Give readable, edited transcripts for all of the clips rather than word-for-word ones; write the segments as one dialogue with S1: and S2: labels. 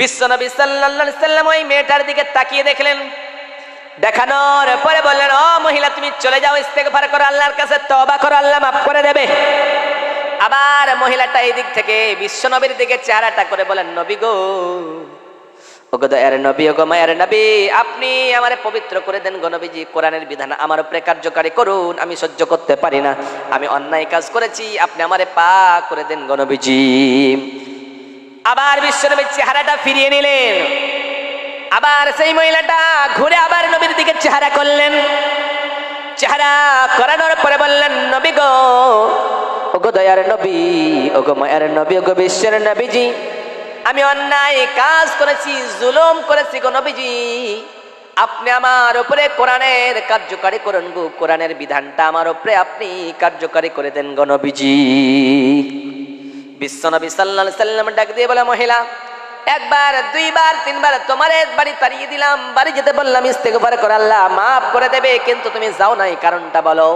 S1: বিশ্বনবী সাল্লাল্লাহু আলাইহি সাল্লাম ওই মেয়েটার দিকে তাকিয়ে দেখলেন, দেখানোর পরে বললেন, ও মহিলা তুমি চলে যাও, ইস্তেগফার করো, আল্লাহর কাছে তওবা করো, আল্লাহ মাফ করে দেবে। আবার মহিলাটা এই দিক থেকে বিশ্বনবীর দিকে চেহারাটা করে বলেন, নবী গো, ওগো দয়ার নবী, ওগো মায়ের নবী, আপনি আমারে পবিত্র করে দেন গো নবীজি, কোরআনের বিধান আমার উপরে কার্যকারী করুন, আমি সহ্য করতে পারি না, আমি অন্যায় কাজ করেছি, আপনি আমারে পাক করে দেন গো নবীজি। আবার বিশ্বনবীর চেহারাটা ফিরিয়ে নিলেন, আবার সেই মহিলাটা ঘুরে আবার নবীর দিকে চেহারা করলেন, চেহারা করানোর পরে বললেন, নবী গো, ওগো দয়ার নবী, ওগো মায়ের নবী, ওগো বিশ্বের নবীজি, আমি অন্যায় কাজ করেছি, জুলুম করেছি গো নবীজি, আপনি আমার উপরে কোরআনের কার্যকারী করুন গো, কোরআনের বিধানটা আমার উপরে আপনি কার্যকারী করে দেন গো নবীজি। বিশ্বনবী সাল্লাল্লাহু আলাইহি সাল্লাম ডাক দিয়ে বলে, মহিলা, একবার দুইবার তিনবার তোমার বাড়ি তাড়িয়ে দিলাম, বাড়ি যেতে বললাম, ইস্তেগফার কর, আল্লাহ মাফ করে দেবে, কিন্তু তুমি যাও নাই, কারণটা বলো।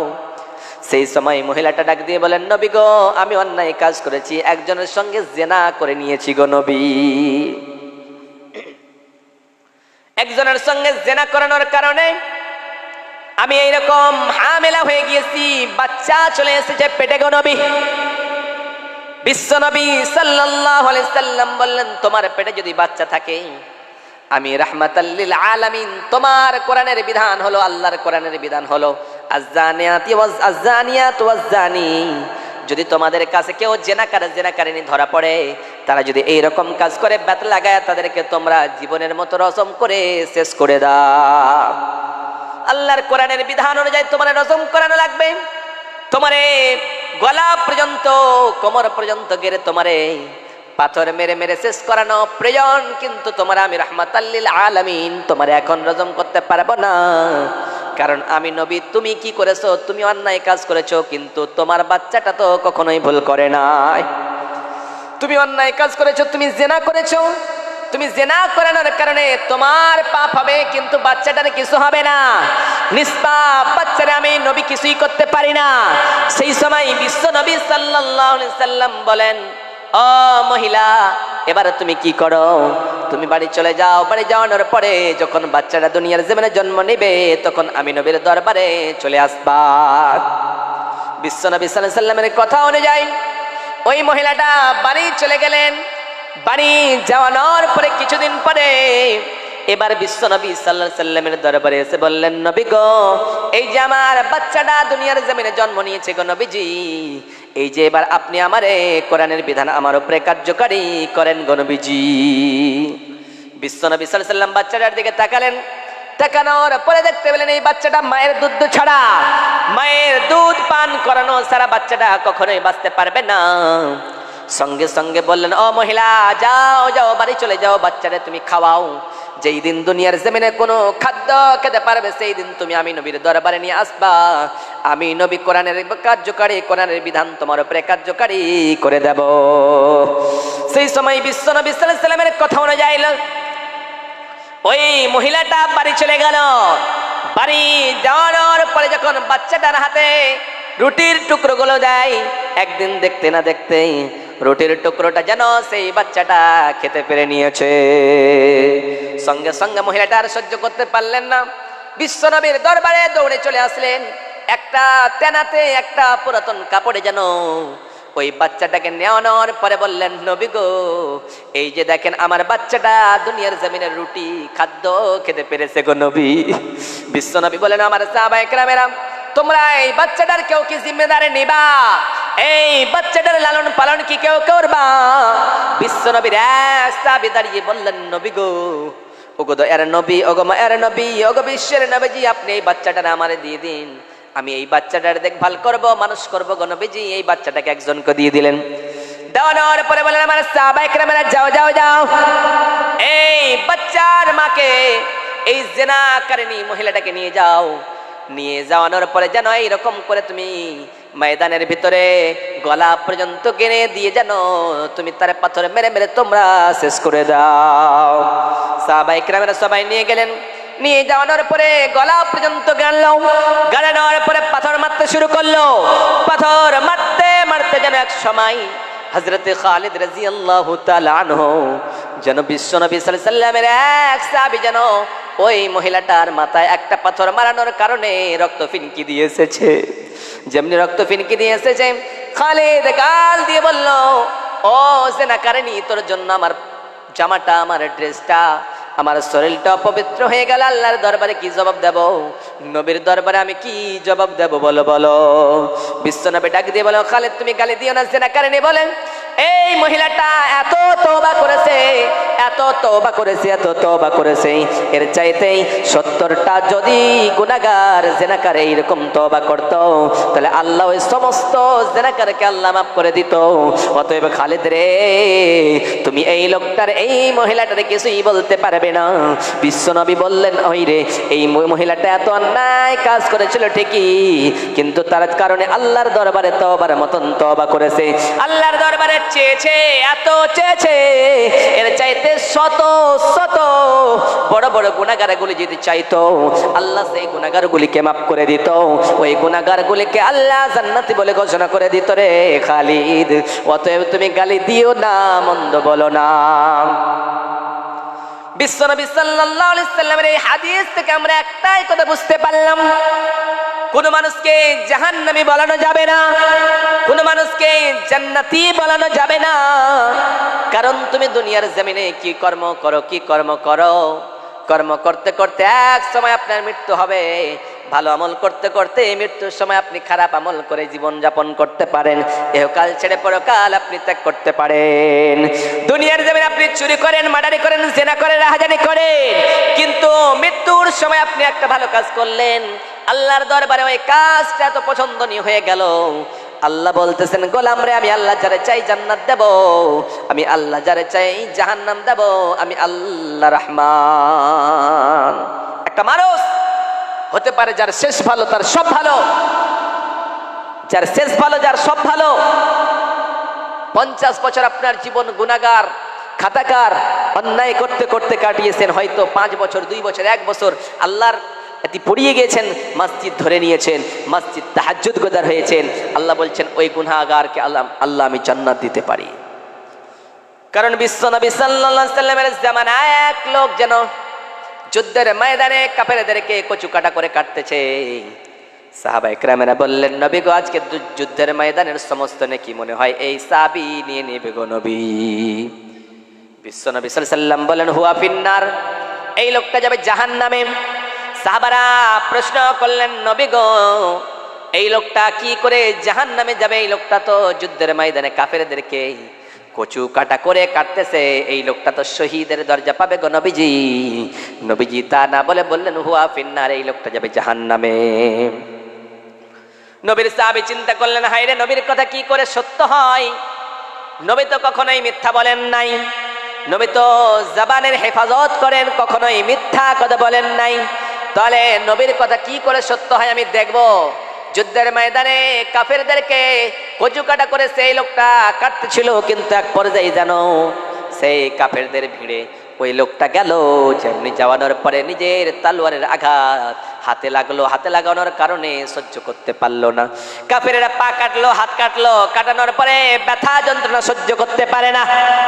S1: সেই সময় মহিলাটা ডাক দিয়ে বলেন, নবী গো, আমি অন্যায় কাজ করেছি, একজনের সঙ্গে জিনা করে নিয়েছি গো নবী, একজনের সঙ্গে জিনা করানোর কারণে আমি এইরকম হামেলা হয়ে গিয়েছি, বাচ্চা চলে এসেছে পেটে গো নবী। বিশ্বনবী সাল্লাল্লাহু আলাইহি সাল্লাম বললেন, তোমার পেটে যদি বাচ্চা থাকে, আমি রাহমাতাল লিল আলামিন, তোমার কোরআনের বিধান হলো, আল্লাহর কোরআনের বিধান হলো, আয-যানিয়াতু ওয়াজ-যানি, যদি তোমাদের কাছে কেউ জেনাকারিনী ধরা পড়ে, তারা যদি এই রকম কাজ করে, বেত লাগায় তাদেরকে তোমরা জীবনের মতো রজম করে শেষ করে দাও। আল্লাহর কোরআনের বিধান অনুযায়ী তোমার রজম করানো লাগবে, তোমারে গলা পর্যন্ত কোমর পর্যন্ত গেড়ে তোমারে পাথর মেরে মেরে শেষ করানো প্রয়োজন, কিন্তু তোমার আমি রাহমাতাল লিল আলামিন, তোমার এখন রজম করতে পারবো না, কারণ আমি নবী। তুমি কি করেছো? তুমি অন্যায় কাজ করেছো, কিন্তু তোমার বাচ্চাটা তো কখনোই ভুল করে নাই। তুমি অন্যায় কাজ করেছো, তুমি জিনা করেছো, তুমি জিনা করানোর কারণে তোমার পাপ হবে, কিন্তু বাচ্চাটার কিছু হবে না, নিষ্পাপ বাচ্চারে আমি নবী কিছুই করতে পারি না। সেই সময় বিশ্ব নবী সাল্লাল্লাহু আলাইহি সাল্লাম বলেন, ও মহিলা, এবারে তুমি কি করো? তুমি বাড়ি চলে যাও, বাড়ি যাওয়ানোর পরে যখন বাচ্চাটা দুনিয়ার জমিনে জন্ম নেবে, তখন আমি নবীর দরবারে চলে আসবা। বিশ্ব নবী সাল্লাল্লাহু আলাইহি সাল্লামের কথা অনুযায়ী ওই মহিলাটা বাড়ি চলে গেলেন। বাড়ি যাওয়ানোর পরে কিছুদিন পরে এবার বিশ্ব নবী সাল্লাল্লাহু আলাইহি সাল্লামের দরবারে এসে বললেন, নবী গো, এই যে আমার বাচ্চাটা দুনিয়ার জমিনে জন্ম নিয়েছে গো নবীজি, এই যে এবার আপনি আমারে কোরআনের বিধান আমার উপরে কার্যকারী করেন গো নবীজি। বিশ্ব নবী সাল্লাল্লাহু আলাইহি সাল্লাম বাচ্চাটার দিকে তাকালেন, তাকানোর পরে দেখতে পেলেন এই বাচ্চাটা মায়ের দুধ ছাড়া, মায়ের দুধ পান করানো ছাড়া বাচ্চাটা কখনোই বাঁচতে পারবে না। সঙ্গে সঙ্গে বললেন, ও মহিলা, যাও যাও, বাড়ি চলে যাও, বাচ্চারে তুমি খাওয়াও, যেই দিন দুনিয়ার জমিনে কোনো খাদ্য খেতে পারবে, সেই দিন তুমি আমি নবীর দরবারে নিয়ে আসবা, আমি নবী কোরআনের কার্যকারী, কোরআনের বিধান তোমার উপরে কার্যকারী করে দেব। সেই সময় বিশ্ব নবী সাল্লাল্লাহু আলাইহি সাল্লামের কথা অনুযায়ী ওই মহিলাটা বাড়ি চলে গেল। বাড়ি যাওয়ার পরে যখন বাচ্চাটার হাতে রুটির টুকরোগুলো দেয়, একদিন দেখতে না দেখতেই রুটির টুকরোটা যেন সেই বাচ্চাটা খেতে পেরে নিয়েছে। সঙ্গে সঙ্গে মহিলাটা আর সহ্য করতে পারলেন না, বিশ্বনবীর দরবারে দৌড়ে চলে আসলেন। একটা তেনাতে একটা পুরাতন কাপড়ে যেন ওই বাচ্চাটাকে নেওয়ানোর পরে বললেন, নবী গো, এই যে দেখেন আমার বাচ্চাটা দুনিয়ার জমিনের রুটি খাদ্য খেতে পেরেছে গো নবী। বিশ্বনবী বলেন, আমার সাহাবায়ে কেরামেরা, তোমরা এই বাচ্চাটার কেউ কি জিম্মেদারি নিবা? এই বাচ্চাটার লালন পালন কি কেউ করবা? বিশ্বনবীর এক সাহাবী দাঁড়িয়ে বললেন, নবী গো, ওগো দয়ার নবী, ওগো মায়ের নবী, ওগো বিশ্বের নবীজি, আপনি এই বাচ্চাটার আমারে দিয়ে দিন, আমি এই বাচ্চাটার দেখভাল করব, মানুষ করব গো নবীজি। এই বাচ্চাটাকে একজনকে দিয়ে দিলেন। দেওয়ানোর পরে বলেন, আমার সাহাবায়ে কেরামেরা, যাও যাও যাও, এই বাচ্চার মাকে, এই জিনাকারিনী মহিলাটাকে নিয়ে যাও। নিয়ে যাওয়ানোর পরে যেন এইরকম করে তুমি ময়দানের ভিতরে গলা পর্যন্ত গেড়ে দিয়ে যেন তুমি তার পাথরে মেরে মেরে তোমরা শেষ করে দাও। সাহাবায়ে কেরামেরা সবাই নিয়ে গেলেন। নিয়ে যাওয়ানোর পরে গলা পর্যন্ত গাড়লো, গাড়ানোর পরে পাথর মারতে শুরু করলো। পাথর মারতে মারতে যেন এক সময় হযরতে খালিদ রাদিয়াল্লাহু তাআলা আনহু যেন বিশ্বনবী সাল্লাল্লাহু আলাইহি সাল্লামের এক সাহাবী যেন ওই মহিলাটার মাথায় একটা পাথর মারানোর কারণে রক্ত ফিনকি দিয়ে এসেছে। যেমনি রক্ত ফিনকি দিয়ে এসেছে, খালিদ গাল দিয়ে বলল, ও জেনাকারিনী, তোর জন্য আমার জামাটা, আমার ড্রেসটা, আমার শরীরটা অপবিত্র হয়ে গেল। আল্লাহর দরবারে কি জবাব দেব? নবীর দরবারে আমি কি জবাব দেব বলো বলো? বিশ্বনবী ডাক দিয়ে বলো, খালিদ তুমি গালি দিও না। জেনাকারিনী বলেন, এই মহিলাটা এত তওবা করেছে, এত তওবা করেছে, এত তওবা করেছে, এর চাইতেই 70টা যদি গুনাহগার জেনাকার এইরকম তওবা করত, তাহলে আল্লাহ ওই সমস্ত জেনাকারকে আল্লাহ মাফ করে দিত। অতএব খালিদ রে, তুমি এই লোকটার, এই মহিলাটার কিছুই বলতে পারবে না। বিশ্বনবী বললেন, ওই রে, এই মহিলাটা এত অন্যায় কাজ করেছিল ঠিকই, কিন্তু তার কারণে আল্লাহর দরবারে তওবার মতন তওবা করেছে। আল্লাহর দরবারে চেয়েছে, এত চেয়েছে, এর চাইতে শত শত বড় বড় গুনাহগারগুলি যদি চাইতো, আল্লাহ সেই গুনাহগারগুলিকে মাফ করে দিত। ওই গুনাহগারগুলিকে আল্লাহ জান্নাতি বলে ঘোষণা করে দিত রে খালিদ। অতএব তুমি গালি দিও না, মন্দ বলো না। বিশ্বনবী সাল্লাল্লাহু আলাইহি সাল্লামের এই হাদিস থেকে আমরা একটাই কথা বুঝতে পারলাম, কোন মানুষকে জাহান্নামী বলানো যাবে না, কোন মানুষকে জান্নাতি বলানো যাবে না। কারণ তুমি দুনিয়ার জমিনে কি কর্ম করো, কি কর্ম করো, কর্ম করতে করতে এক সময় আপনার মৃত্যু হবে। ভালো আমল করতে করতে মৃত্যুর সময় আপনি খারাপ আমল করে জীবন যাপন করতে পারেন। এহকাল ছেড়ে পরকাল আপনি ত্যাগ করতে পারেন। দুনিয়ার জমিনে আপনি চুরি করেন, মার্ডারি করেন, জিনা করেন, রাহাজানি করেন, কিন্তু মৃত্যুর সময় আপনি একটা ভালো কাজ করলেন, আল্লাহর দরবারে ওই কাজটা এত পছন্দনীয় হয়ে গেল। আল্লাহ বলতেছেন, গোলাম রে, আমি আল্লাহ যারে চাই জান্নাত দেব, আমি আল্লাহ যারে চাই জাহান্নাম দেব, আমি আল্লাহ রহমান। একটা মানুষ হতে পারে যার শেষ ভালো, তার সব ভালো, যার শেষ ভালো, যার সব ভালো। 50 বছর আপনার জীবন গুনাহগার, খাতাকার, অন্যায় করতে করতে কাটিয়েছেন, হয়তো 5 বছর, 2 বছর, 1 বছর আল্লাহর পড়িয়ে গিয়েছেন, মসজিদ ধরে নিয়েছেন, মসজিদ তাহাজ্জুদ গোদার হয়েছেন। আল্লাহ বলছেন, ওই গুনাহগারকে আল্লাহ আমি জান্নাত দিতে পারি। কারণ বিশ্বনবী সাল্লাল্লাহু আলাইহি সাল্লামের জামানায় এক লোক যেন যুদ্ধের ময়দানে কাফেরদেরকে কচু কাটা করে কাটতেছে। সাহাবায়ে কেরামেরা বললেন, নবী গো, আজকে যুদ্ধের ময়দানের সমস্ত নেকি মনে হয় এই সাহাবী নিয়ে নেবে গো নবী। বিশ্বনবী সাল্লাল্লাহু আলাইহি সাল্লাম বলেন, হুয়া ফিন্নার, এই লোকটা যাবে জাহান্নামে। সাহাবারা প্রশ্ন করলেন, নবী গো, এই লোকটা কি করে জাহান্নামে যাবে? এই লোকটা তো যুদ্ধের ময়দানে কাফেরদেরকে কচু কাটা করে কাটতেছে, এই লোকটা তো শহীদের দরজা পাবে গো নবীজি। নবীজি তা না বলে বললেন, হুয়া ফিন্নার, এই লোকটা যাবে জাহান্নামে। নবীর সাহাবী চিন্তা করলেন, হায় রে, নবীর কথা কি করে সত্য হয়? নবী তো কখনোই মিথ্যা বলেন নাই, নবী তো জবানের হেফাজত করেন, কখনোই মিথ্যা কথা বলেন নাই। তাহলে নবীর কথা কি করে সত্য হয় আমি দেখব। যুদ্ধের ময়দানে কাফেরদেরকে কচু কাটা করে সেই লোকটা কাটতেছিল, কিন্তু এক পর্যায়ে জানো সেই কাফেরদের ভিড়ে ওই লোকটা গেল। যেমনি যাওয়ানোর পরে নিজের তলোয়ারের আঘাত হাতে লাগলো, হাতে লাগানোর কারণে সহ্য করতে পারলো না। কাফেরেরা পা কাটলো, হাত কাটলো, কাটানোর পরে ব্যথা যন্ত্রণা সহ্য করতে পারে না।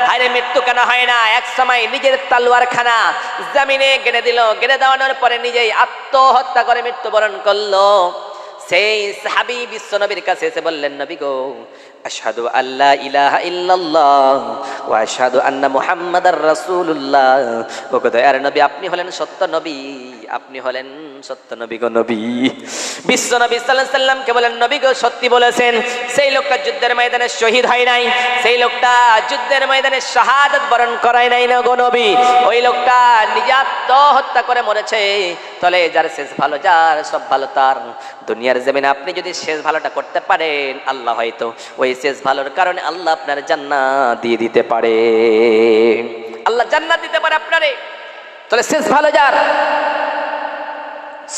S1: হায়রে, মৃত্যু কেন হয় না? এক সময় নিজের তলোয়ার খানা জমিনে গেড়ে দিল, গেড়ে দেওয়ানোর পরে নিজেই আত্মহত্যা করে মৃত্যুবরণ করলো। সেই সাহাবী বিশ্বনবীর কাছে এসে বললেন, নবী গো, আশহাদু আল্লা ইলাহা ইল্লাল্লাহ ওয়া আশহাদু আন্না মুহাম্মাদার রাসূলুল্লাহ। ওগো দয়ার নবী, আপনি হলেন সত্য নবী, আপনি হলেন সত্য নবী গো নবী। বিশ্বনবী সাল্লাল্লাহু আলাইহি সাল্লামকে বলেন, নবী গো, সত্যি বলেছেন, সেই লোকটা যুদ্ধের ময়দানে শহীদ হয় নাই, সেই লোকটা যুদ্ধের ময়দানে শাহাদাত বরণ করায় নাই না গো নবী, ওই লোকটা নিজে আত্মহত্যা করে মরেছে। তাহলে যার শেষ ভালো, যার সব ভালো তার। দুনিয়ার জমিনে আপনি যদি শেষ ভালোটা করতে পারেন, আল্লাহ হয়তো ওই শেষ ভালোর কারণে আল্লাহ আপনার জান্নাত দিয়ে দিতে পারে। আল্লাহ জান্নাত দিতে পারে আপনারে। তাহলে শেষ ভালো যার,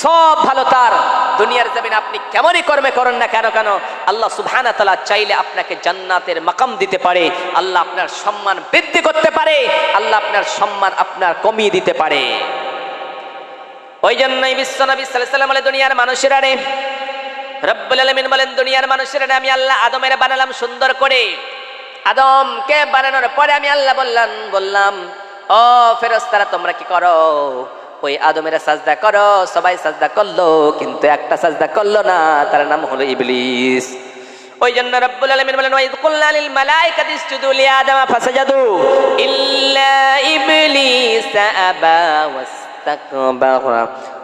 S1: সব ভালো তার। দুনিয়ার জমিনে আপনি কেমনই কর্মে করেন না কেন কেন, আল্লাহ সুবহানাহু ওয়া তাআলা চাইলে আপনাকে জান্নাতের মাকাম দিতে পারে। আল্লাহ আপনার সম্মান বৃদ্ধি করতে পারে, আল্লাহ আপনার সম্মান আপনার কমিয়ে দিতে পারে। ওই জন্যই বিশ্বনবী সাল্লাল্লাহু আলাইহি ওয়াসাল্লাম বলে, দুনিয়ার মানুষেরা রে, রব্বুল আলামিন বলেন, দুনিয়ার মানুষেরা রে, আমি আল্লাহ আদমের বানালাম সুন্দর করে। আদমকে বানানোর পরে আমি আল্লাহ বললাম ও ফেরেশতারা তোমরা কি করো? ওই আদমের সাজদা করো। সবাই সাজদা করলো, কিন্তু একটা সাজদা করলো না, তার নাম হলো ইবলিস। ওই জন্য রব্বুল আলামিন বলেন, ওয়াইদ কুলনা লিল মালাইকাতি ইসজুদু লিআদামা ফাসাজাদু ইল্লা ইবলিস আবা ওয়াস্তাকবারা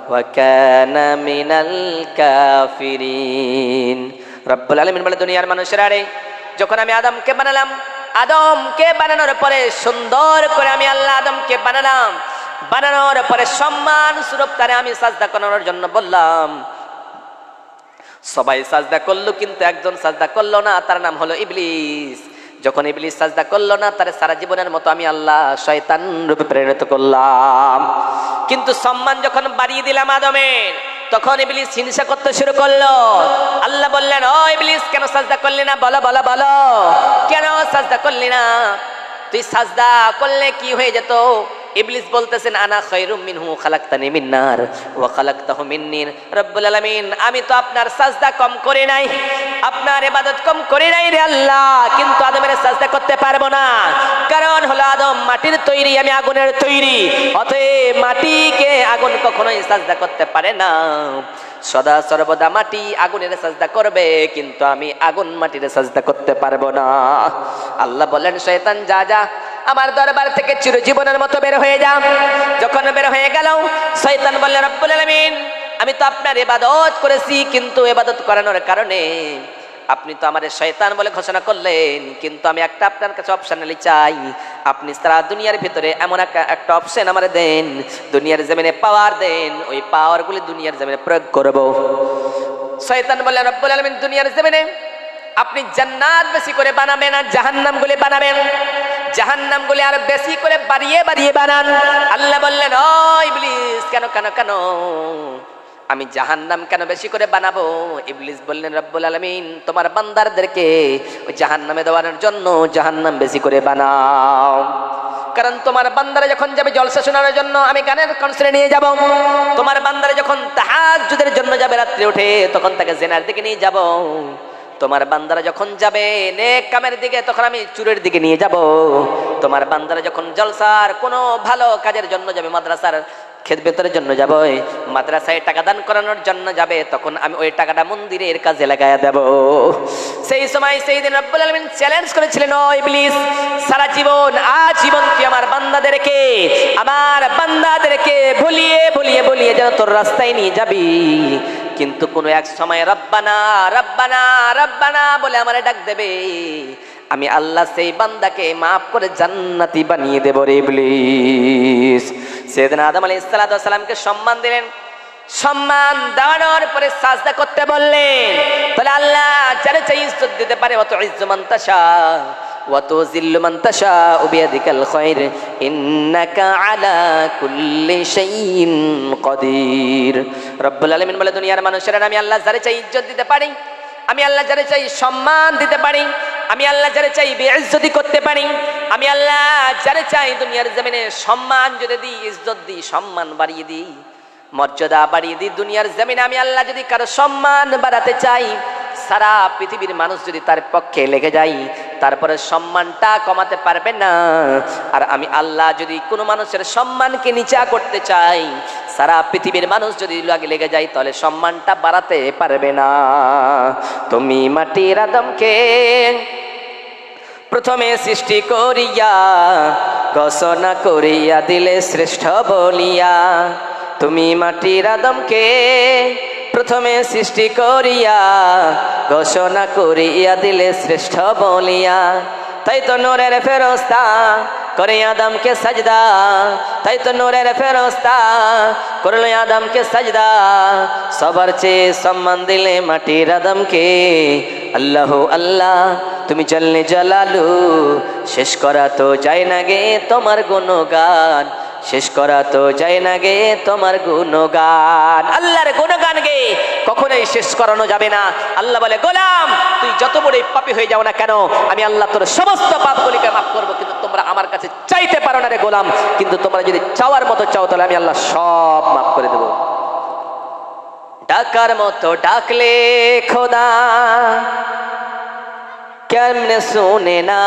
S1: ওয়া কানা মিনাল কাফিরিন। রব্বুল আলামিন বলে, দুনিয়ার মানুষেরা রে, যখন আমি আদমকে বানালাম, আদমকে বানানোর পরে সুন্দর করে আমি আল্লাহ আদমকে বানালাম, বানানোর পরে সম্মান স্বরূপ তারে আমি সাজদা করানোর জন্য বললাম। সবাই সাজদা করলো, কিন্তু একজন সাজদা করলো না, তার নাম হলো ইবলিস। যখন ইবলিস সাজদা করলো না, তার সারা জীবনের মতো আমি আল্লাহ শয়তান রূপে প্রেরিত করলাম। কিন্তু সম্মান যখন বাড়িয়ে দিলাম আদমের, তখন ইবলিস হিংসা করতে শুরু করলো। আল্লাহ বললেন, ও ইবলিস, কেন সাজদা করলি না? বলো বলো বলো, কেন সাজদা করলি না? তুই সাজদা করলে কি হয়ে যেত? ইবলিস বলতেছেন, আনা খায়রুম মিনহু খালাকতানি মিন নার ওয়া খালাকতাহু মিন নির। রব্বুল আলামিন, আমি তো আপনার সাজদা কম করি নাই, আপনার ইবাদত কম করি নাই রে আল্লাহ, কিন্তু আদমের সাজদা করতে পারবো না। কারণ হলো আদম মাটির তৈরি, আমি আগুনের তৈরি, অতএব মাটিকে আগুন কখনোই সাজদা করতে পারে না। সদা সর্বদা মাটি আগুনের সাজদা করবে, কিন্তু আমি আগুন মাটির সাজদা করতে পারবো না। আল্লাহ বললেন, শয়তান যা যা, আমার দরবার থেকে চিরজীবনের মতো বের হয়ে যা। যখন বের হয়ে গেল, শয়তান বললেন, রব্বুল আলামিন, আমি তো আপনার ইবাদত করেছি, কিন্তু ইবাদত করানোর কারণে আপনি তো আমাদের শয়তান বলে ঘোষণা করলেন, কিন্তু আমি একটা আপনার কাছে অপশনালি চাই। আপনি সারা দুনিয়ার ভিতরে এমন একটা অপশন আমারে দেন, দুনিয়ার জমিনে পাওয়ার দেন, ওই পাওয়ারগুলি দুনিয়ার জমিনে প্রয়োগ করব। শয়তান বললেন, রব্বুল আলামিন, দুনিয়ার জমিনে আপনি জান্নাত বেশি করে বানাবেন আর জাহান্নামগুলি বানাবেন, জাহান্নামগুলি আর বেশি করে বাড়িয়ে বাড়িয়ে বানান। আল্লাহ বললেন, ও ইবলিস, কেন কেন কেন আমি জাহান্নাম কেন বেশি করে বানাবো? ইবলিস বললেন, রব্বুল আলামিন, তোমার বান্দারদেরকে ওই জাহান্নামে দেওয়ার জন্য জাহান্নাম বেশি করে বানাও। কারণ তোমার বান্দারা যখন যাবে জলসা শোনানোর জন্য, আমি গানের কনসার্টে নিয়ে যাব। তোমার বান্দারা যখন তাহাজ্জুদের জন্য যাবে রাত্রে উঠে, তখন তাকে জেনার দিকে নিয়ে যাব। তোমার বান্দারা যখন যাবে নেক কামের দিকে, তখন আমি চুরের দিকে নিয়ে যাব। তোমার বান্দারা যখন জলসার কোনো ভালো কাজের জন্য যাবে, মাদ্রাসার খেদমতের জন্য যাবে, মাদ্রাসায় টাকা দান করানোর জন্য যাবে, তখন আমি ওই টাকাটা মন্দিরের কাজে লাগায়া দেব। সেই সময় সেই দিন রব্বুল আলামিন চ্যালেঞ্জ করেছিলেন, ও ইবলিস, সারা জীবন আজীবন তুই আমার বান্দাদেরকে ভুলিয়ে ভুলিয়ে ভুলিয়ে যেন তোর রাস্তায় নিয়ে যাবি, কিন্তু কোনো এক সময় রব্বানা রব্বানা রব্বানা বলে আমারে ডাক দেবে, আমি আল্লাহ সেই বান্দাকে মাফ করে জান্নাতি বানিয়ে দেব রে ইবলিস। সেদিন আদম আলাইহিস সালামকে সম্মান দিলেন, সম্মান দেওয়ানোর পরে সাজদা করতে বললেন। তাহলে আল্লাহ যারে চাই ইজ্জত দিতে পারে, ওয়া তুইজ্জু মান তাশা ওয়া তুযিল্লু মান তাশা বিয়াদিকাল খায়র ইন্নাকা আলা কুল্লি শাইইন কাদির। রব্বুল আলামিন বলে, দুনিয়ার মানুষেরা, আমি আল্লাহ যারে চাই ইজ্জত দিতে পারি, আমি আল্লাহ যারে চাই সম্মান দিতে পারি, আমি আল্লাহ যারে চাই বেইজ্জতি করতে পারি, আমি আল্লাহ যারে চাই দুনিয়ার জমিনে সম্মান যদি দিই, ইজ্জত দিই, সম্মান বাড়িয়ে দিই, মর্যাদা বাড়িয়ে দিই দুনিয়ার জমিনে। আমি আল্লাহ যদি কারো সম্মান বাড়াতে চাই, সারা পৃথিবীর মানুষ যদি তার পক্ষে লেগে যায়, তারপরে সম্মানটা কমাতে পারবে না। আর আমি আল্লাহ যদি কোনো মানুষের সম্মানকে নিচা করতে চাই, সারা পৃথিবীর মানুষ যদি লেগে যায়, তাহলে সম্মানটা বাড়াতে পারবে না। তুমি মাটির আদমকে প্রথমে সৃষ্টি করিয়া ঘোষণা করিয়া দিলে শ্রেষ্ঠ বলিয়া। তুমি মাটির আদমকে প্রথমে সৃষ্টি করিয়া ঘোষণা করিয়া দিলে শ্রেষ্ঠ বলিয়া। তাই তো নূরের ফেরেশতা করে আদমকে সাজদা, তাই তো নূরের ফেরেশতা করলো আদমকে সাজদা। সবার চেয়ে সম্মান দিলে মাটির আদমকে। আল্লাহ আল্লাহ তুমি জল্লে জালালু, শেষ করা তো যায় না গে তোমার গুণগান, শেষ করা তো যায় না গে তোমার গুণগান। আল্লাহর গুণগান গে কখনোই শেষ করানো যাবে না। আল্লাহ বলে, গোলাম তুই যত বড়ই পাপী হয়ে যাও না কেন, আমি আল্লাহ তোর সমস্ত পাপগুলিকে মাফ করবো, কিন্তু তোমরা আমার কাছে চাইতে পারো না রে গোলাম। কিন্তু তোমরা যদি চাওয়ার মতো চাও, তাহলে আমি আল্লাহ সব মাফ করে দেবো। ডাকার মতো ডাকলে খোদা কেমনে শোনে না,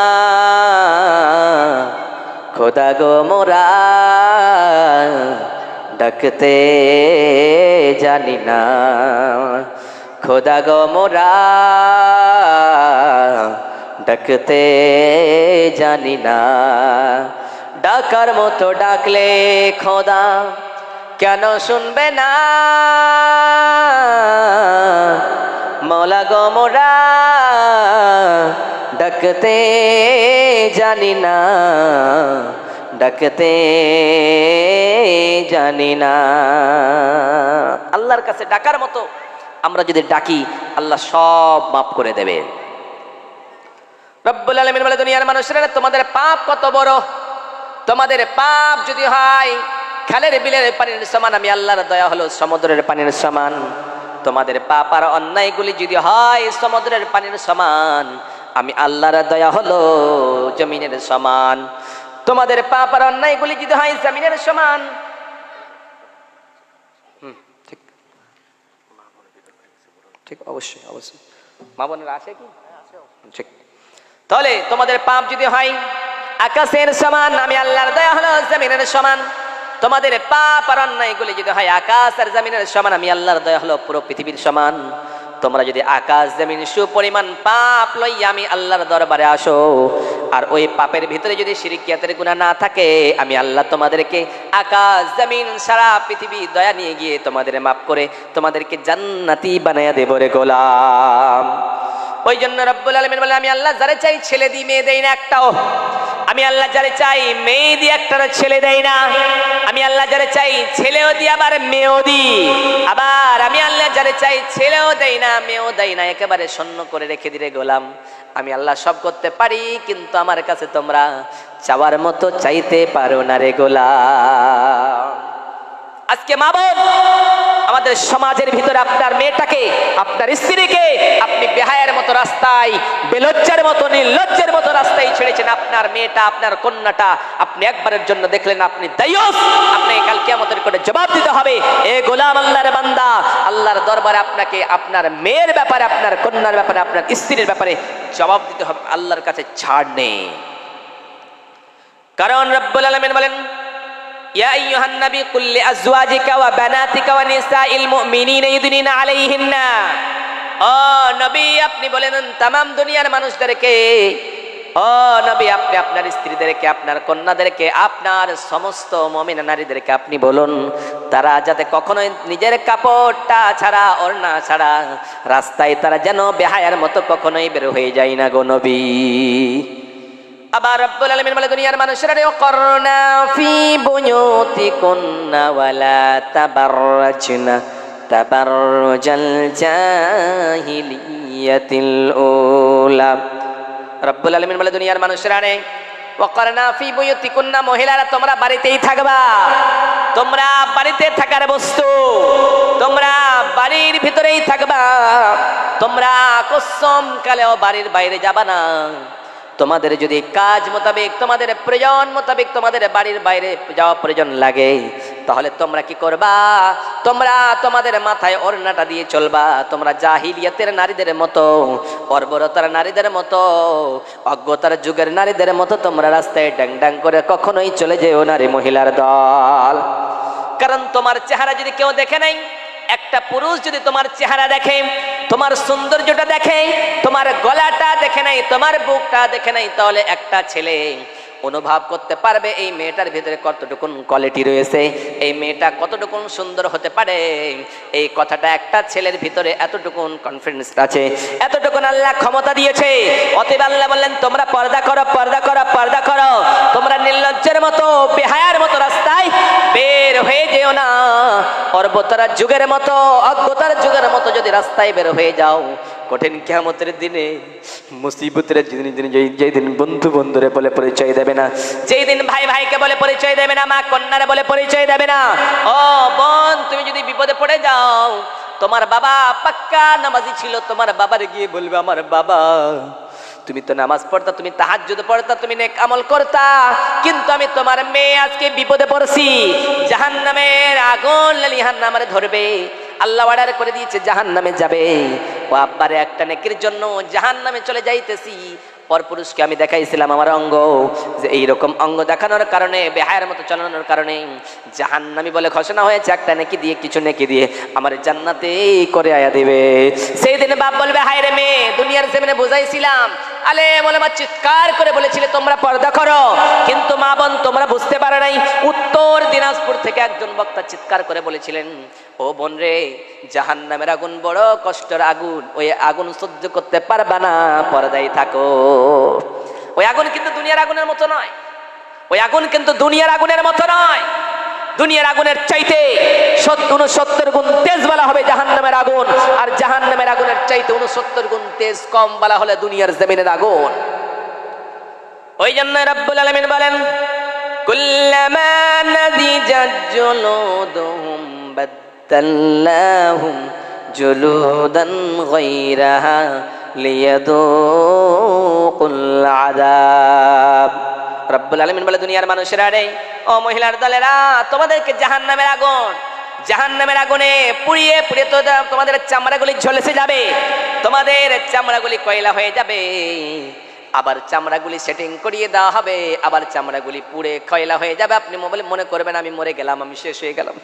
S1: খোদা গো মোরা ডাকতে জানি না, খোদা গো মোরা ডাকতে জানি না। ডাকার মতো ডাকলে খোদা কেন শুনবে না, মওলা গো মোরা ডাকতে জানি না, ডাকতে জানি না। আল্লাহর কাছে ডাকার মতো আমরা যদি ডাকি, আল্লাহ সব মাফ করে দেবে। রব্বুল আলামিন বলে, দুনিয়ার মানুষেরা তোমাদের পাপ কত বড়, তোমাদের পাপ যদি হয় খালের বিলের পানির সমান, আমি আল্লাহর দয়া হলো সমুদ্রের পানির সমান। তোমাদের পাপ আর অন্যায়গুলি যদি হয় সমুদ্রের পানির সমান, আমি আল্লাহর দয়া হলো জমিনের সমান। তোমাদের পাপ আর অন্যায়গুলি যদি হয় জমিনের সমান, ঠিক ঠিক অবশ্যই অবশ্যই মা বোনেরা আছে কি? ঠিক। তাহলে তোমাদের পাপ যদি হয় আকাশের সমান, আমি আল্লাহর দয়া হলো জমিনের সমান। তোমাদের পাপ আর অন্যায়গুলি যদি হয় আকাশ আর জমিনের সমান, আমি আল্লাহর দয়া হলো পুরো পৃথিবীর সমান। তোমরা যদি আকাশ জমিন সুপরিমাণ পাপ লইয়া আমি আল্লাহর দরবারে আসো, আর ওই পাপের ভিতরে যদি শিরকিয়াতের গুনাহ না থাকে, আমি আল্লাহ তোমাদেরকে আকাশ জমিন সারা পৃথিবী দয়া নিয়ে গিয়ে তোমাদের মাফ করে তোমাদেরকে জান্নাতি বানায়া দেব রে গোলাম। ওই জন্য রব্বুল আলামিন বলে, আমি আল্লাহ যারে চাই ছেলে দিই, মেয়ে দেই না একটাও। আমি আল্লাহ যারে চাই মেয়ে দিয়ে একটা ছেলে দেই না। আমি আল্লাহ যারে চাই ছেলেও দিই আবার মেয়েও দিই। আবার আমি আল্লাহ যারে চাই ছেলেও দেই না মেয়েও দেই না, একেবারে শূন্য করে রেখে দিলে গোলাম। আমি আল্লাহ সব করতে পারি, কিন্তু আমার কাছে তোমরা চাওয়ার মতো চাইতে পারো না রে গোলাম। আজকে মা বোন, আমাদের সমাজের ভিতরে আপনার মেয়েটাকে, আপনার স্ত্রীকে আপনি বেহায়ার মতো রাস্তায়, বেলজ্জার মতো, নির্লজ্জের মতো রাস্তায় ছেড়েছেন। আপনার মেয়েটা, আপনার কন্যাটা আপনি একবারের জন্য দেখলেন, আপনি দায়ুস। আপনি কাল কিয়ামতের কোণে জবাব দিতে হবে। এ গোলাম, আল্লাহর বান্দা, আল্লাহর দরবারে আপনাকে আপনার মেয়ের ব্যাপারে, আপনার কন্যার ব্যাপারে, আপনার স্ত্রীর ব্যাপারে জবাব দিতে হবে। আল্লাহর কাছে ছাড় নেই। কারণ রব্বুল আলামিন বলেন, ইয়া আইয়ুহান নবী কুল লিআজওয়াজিকা ওয়া বানাতিকা ওয়া নিসাইল মুমিনিনা ইউদনিনা আলাইহিন্না। ও নবী, আপনি বলেন तमाम দুনিয়ার মানুষদেরকে, ও নবী, আপনি আপনার স্ত্রীদেরকে, আপনার কন্যাদেরকে, আপনার সমস্ত মুমিনা নারীদেরকে আপনি বলুন, তারা যাতে কখনোই নিজের কাপড়টা ছাড়া, ওড়না ছাড়া রাস্তায় তারা যেন বেহায়ার মতো কখনোই বের হয়ে যায় না গো নবী। আবার রব্বুল আলামিন বলে, দুনিয়ার মানুষেরা ওয়াকরনা ফি বুয়ুতিকুন্না ওয়ালা তাবাররাজনা তাবাররুজাল জাহিলিয়াতিল উলা। রব্বুল আলামিন বলে, দুনিয়ার মানুষেরা ওয়াকরনা ফি বুয়ুতিকুন্না, মহিলারা তোমরা বাড়িতেই থাকবা, তোমরা বাড়িতে থাকার বস্তু, তোমরা বাড়ির ভিতরেই থাকবা, তোমরা কসম কালেও বাড়ির বাইরে যাবা না। তোমাদের যদি কাজ মোতাবেক, তোমাদের প্রয়োজন মোতাবেক তোমাদের বাড়ির বাইরে যাওয়া প্রয়োজন লাগে, তাহলে তোমরা কি করবা? তোমরা তোমাদের মাথায় ওড়নাটা দিয়ে চলবা। তোমরা জাহিলিয়াতের নারীদের মতো, বর্বরতার নারীদের মতো, অজ্ঞতার যুগের নারীদের মতো তোমরা রাস্তায় ড্যাং ড্যাং করে কখনোই চলে যেও না রে মহিলার দল। কারণ তোমার চেহারা যদি কেউ দেখে নাই, একটা পুরুষ যদি তোমার চেহারা দেখে, তোমার সৌন্দর্যটা দেখে, তোমার গলাটা দেখে নাই, তোমার বুকটা দেখে নাই, তাহলে একটা ছেলে অনুভব করতে পারবে এই মেয়েটার ভিতরে কতটুকুন কোয়ালিটি রয়েছে, এই মেয়েটা কতটুকুন সুন্দর হতে পারে। এই কথাটা একটা ছেলের ভিতরে এতটুকুন কনফিডেন্স আছে, এতটুকুন আল্লাহ ক্ষমতা দিয়েছে। অতএব আল্লাহ বললেন, তোমরা পর্দা করো, পর্দা করো, পর্দা করো। তোমরা নির্লজ্জের মতো, বেহায়ার মতো রাস্তায় বের হয়ে যেও না। পর্বতার যুগের মতো, অজ্ঞতার যুগের মতো যদি রাস্তায় বের হয়ে যাও, কঠিন কিয়ামতের দিনে, মুসিবতের যেই দিন বন্ধু বন্ধুরে বলে পরিচয় দেবে না, যেই দিন ভাই ভাইকে বলে পরিচয় দেবে না, মা কন্যারে বলে পরিচয় দেবে না। ও বোন, তুমি যদি বিপদে পড়ে যাও, তোমার বাবা পাক্কা নামাজি ছিল, তোমার বাবারে গিয়ে বলবে, আমার বাবা, তুমি তো নামাজ পড়তা, তুমি তাহাজ্জুদ পড়তা, তুমি নেক আমল করতা, কিন্তু আমি তোমার মেয়ে আজকে বিপদে পড়ছি, জাহান্নামের আগুন জাহান্নামে ধরবে, আল্লাহ অর্ডার করে দিয়েছে জাহান্নামে যাবে। ও আব্বারে একটা নেকির জন্য জাহান্নামে চলে যাইতেছি, পরপুরুষকে আমি দেখাইছিলাম আমার অঙ্গ, যে এইরকম অঙ্গ দেখানোর কারণে, বেহায়ের মতো চালানোর কারণে জাহান্নামী বলে ঘোষণা হয়েছে, একটা নেকি দিয়ে, কিছু নেকি দিয়ে আমার জান্নাতে করে আয়া দিবে। সেই দিন বাপ বলবে, হায় রে মেয়ে, দুনিয়ার জমিনে বুঝাইছিলাম, আলে মোলামা চিৎকার করে বলেছিলে তোমরা পর্দা করো, কিন্তু মা বোন তোমরা বুঝতে পারো নাই। উত্তর দিনাজপুর থেকে একজন বক্তা চিৎকার করে বলেছিলেন, ও বোন রে, জাহান্নামের আগুন বড় কষ্টের আগুন, ওই আগুন সহ্য করতে পারবা না, পর্দায় থাকো। ওই আগুন কিন্তু দুনিয়ার আগুনের মতো নয়, ওই আগুন কিন্তু দুনিয়ার আগুনের মতো নয়। দুনিয়ার আগুনের চাইতে 69 গুণ তেজ বলা হবে জাহান্নামের আগুন, আর জাহান্নামের আগুনের চাইতে 69 গুণ তেজ কম বলা হলে দুনিয়ার জমিনের আগুন। ওই জন্য রব্বুল আলামিন বলেন, কুল্লামা নাদিজাত জুলুদুহুম বাদদালনাহুম জুলুদান গায়রাহা লিয়াদুকুল আযাব। রব্বুল আলামিন বলে, দুনিয়ার মানুষেরা রে, ও মহিলার দলেরা, তোমাদেরকে জাহান্নামের আগুনে পুড়িয়ে পুড়িয়ে তো তোমাদের চামড়াগুলি ঝলসে যাবে, তোমাদের চামড়াগুলি কয়লা হয়ে যাবে, আবার চামড়াগুলি সেটিং করিয়ে দেওয়া হবে, আবার চামড়াগুলি পুড়ে কয়লা হয়ে যাবে। আপনি মনে করবেন আমি মরে গেলাম, আমি শেষ হয়ে গেলাম,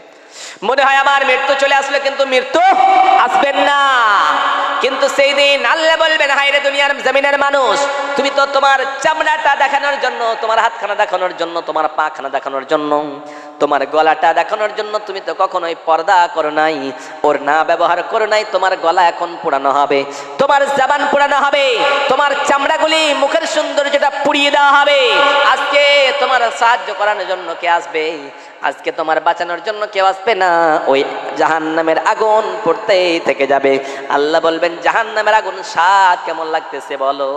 S1: মনে হয় আমার মৃত্যু চলে আসলো, কিন্তু মৃত্যু আসবেন না। কিন্তু সেই দিন আল্লাহ বলবেন, হায়রে দুনিয়ার জমিনের মানুষ, তুমি তো তোমার চামড়াটা দেখানোর জন্য, তোমার হাতখানা দেখানোর জন্য, তোমার পাখানা দেখানোর জন্য, তোমার গলাটা দেখানোর জন্য তুমি তো কখনোই পর্দা করো নাই, ওর না ব্যবহার করো নাই। তোমার গলা এখন পোড়ানো হবে, তোমার জবান পোড়ানো হবে, তোমার চামড়াগুলি মুখের সৌন্দর্যটা পুড়িয়ে দেওয়া হবে। আজকে তোমার সাহায্য করানোর জন্য কে আসবে? আজকে তোমার বাঁচানোর জন্য কেউ আসবে না। ওই জাহান্নামের আগুন পড়তেই থেকে যাবে। আল্লাহ বলবেন, জাহান্নামের আগুন স্বাদ কেমন লাগতেছে বলো।